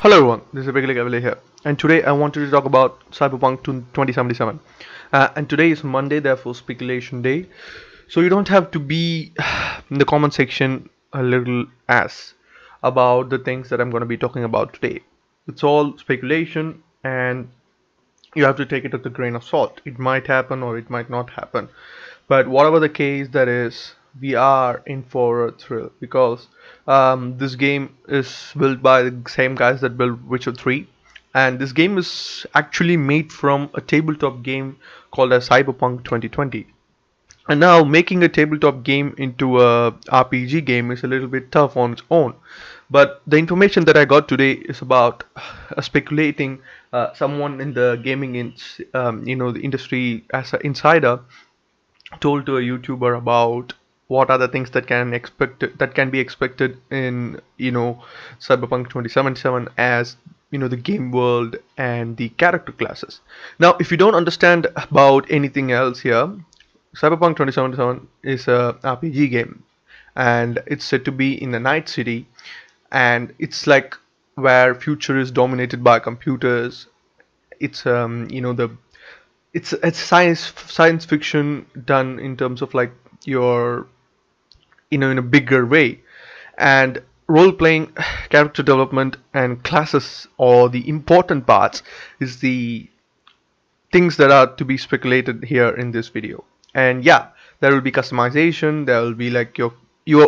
Hello everyone, this is Cavalier here, and today I wanted to talk about Cyberpunk 2077. And today is Monday, therefore speculation day. So you don't have to be in the comment section a little ass about the things that I'm going to be talking about today. It's all speculation, and you have to take it with a grain of salt. It might happen or it might not happen. But whatever the case that is, we are in for a thrill because this game is built by the same guys that built Witcher 3. And this game is actually made from a tabletop game called as Cyberpunk 2020. And now making a tabletop game into a RPG game is a little bit tough on its own. But the information that I got today is about speculating someone in the gaming the industry as an insider told to a YouTuber about what are the things that can be expected in Cyberpunk 2077 as the game world and the character classes. Now, if you don't understand about anything else here, Cyberpunk 2077 is a RPG game, and it's said to be in a night city, and it's like where future is dominated by computers. It's the it's science fiction done in terms of like your in a bigger way, and role playing, character development, and classes, or the important parts, is the things that are to be speculated here in this video. And yeah, there will be customization, there will be like your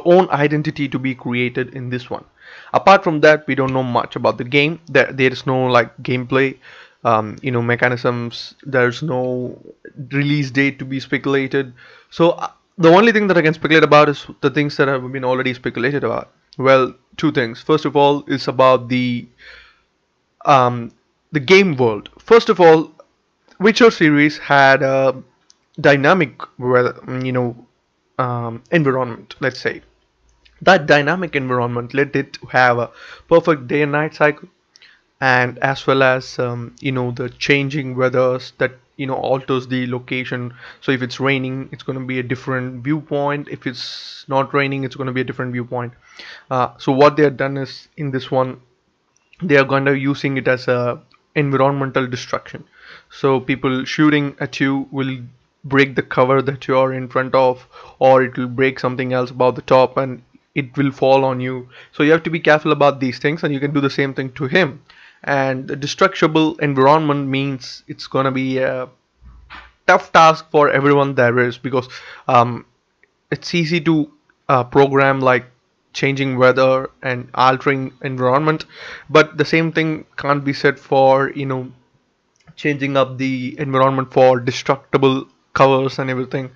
own identity to be created in this one. Apart from that, we don't know much about the game. There is no like gameplay mechanisms. There's no release date to be speculated. So the only thing that I can speculate about is the things that have been already speculated about. Well, two things. First of all is about the game world. First of all, Witcher series had a dynamic, environment. Let's say that dynamic environment let it have a perfect day and night cycle, and as well as the changing weathers that alters the location. So if it's raining, it's going to be a different viewpoint. If it's not raining, it's going to be a different viewpoint. So what they have done is, in this one, they are going to using it as a environmental destruction. So people shooting at you will break the cover that you are in front of, or it will break something else above the top and it will fall on you. So you have to be careful about these things, and you can do the same thing to him. And the destructible environment means it's gonna be a tough task for everyone there is, because it's easy to program like changing weather and altering environment, but the same thing can't be said for changing up the environment for destructible covers and everything.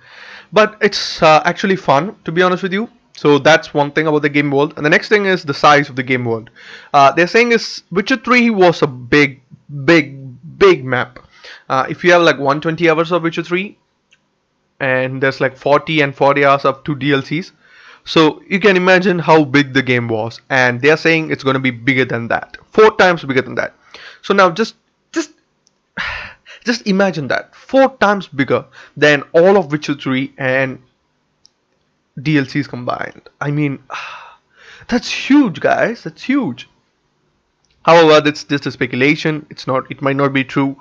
But it's actually fun, to be honest with you. So that's one thing about the game world. And the next thing is the size of the game world. They're saying is Witcher 3 was a big map. If you have like 120 hours of Witcher 3, and there's like 40 and 40 hours of 2 DLCs, so you can imagine how big the game was. And they're saying it's going to be bigger than that, 4 times bigger than that. So now just imagine that 4 times bigger than all of Witcher 3 and DLCs combined. I mean, that's huge, guys. That's huge. However, that's just a speculation. It's not. It might not be true.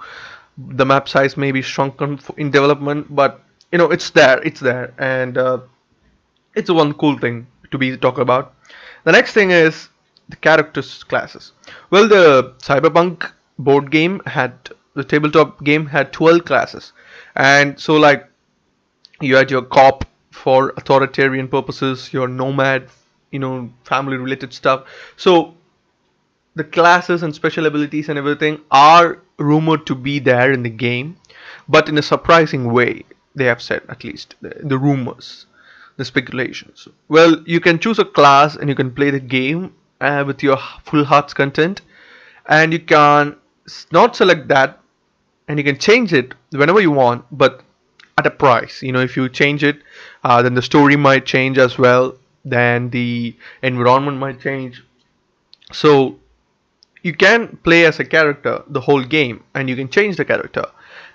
The map size may be shrunken in development, but it's there. It's there, and it's one cool thing to be talk about. The next thing is the characters classes. Well, the Cyberpunk board game had the tabletop game had 12 classes, and so like you had your cop for authoritarian purposes, your nomad, family related stuff. So the classes and special abilities and everything are rumored to be there in the game, but in a surprising way, they have said, at least the rumors, the speculations. Well, you can choose a class and you can play the game with your full heart's content, and you can not select that, and you can change it whenever you want, but at a price. If you change it, then the story might change as well, then the environment might change. So you can play as a character the whole game, and you can change the character.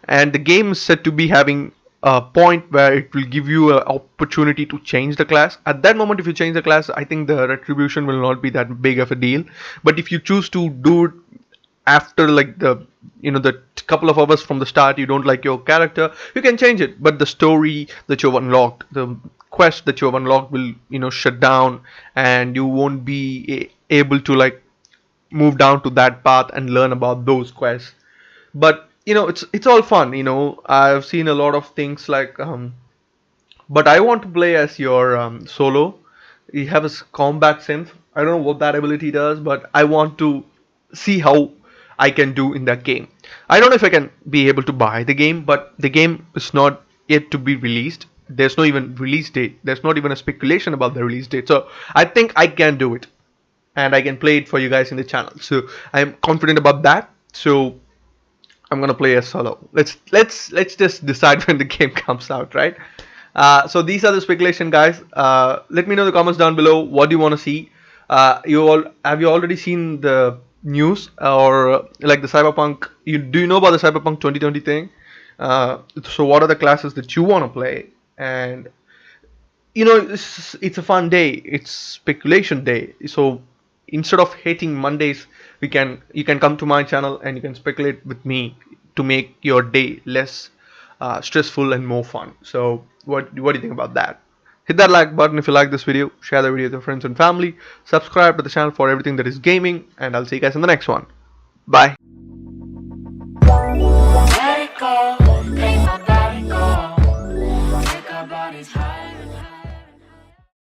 And the game is said to be having a point where it will give you an opportunity to change the class. At that moment, if you change the class, I think the retribution will not be that big of a deal. But if you choose to do it after like the couple of hours from the start, you don't like your character, you can change it. But the story that you've unlocked, the quest that you've unlocked will shut down, and you won't be able to like move down to that path and learn about those quests. But it's all fun. I've seen a lot of things like but I want to play as your solo. You have a combat synth. I don't know what that ability does, but I want to see how I can do in that game. I don't know if I can be able to buy the game, but the game is not yet to be released. There's no even release date. There's not even a speculation about the release date. So I think I can do it, and I can play it for you guys in the channel. So I'm confident about that. So I'm gonna play a solo. Let's just decide when the game comes out, right? So these are the speculation, guys. Let me know in the comments down below what do you want to see. Have you already seen the news or like the Cyberpunk? Do you know about the Cyberpunk 2020 thing? So what are the classes that you want to play? And it's a fun day. It's speculation day. So instead of hating Mondays, you can come to my channel and you can speculate with me to make your day less stressful and more fun. So what do you think about that? Hit that like button if you like this video, share the video with your friends and family, subscribe to the channel for everything that is gaming, and I'll see you guys in the next one. Bye.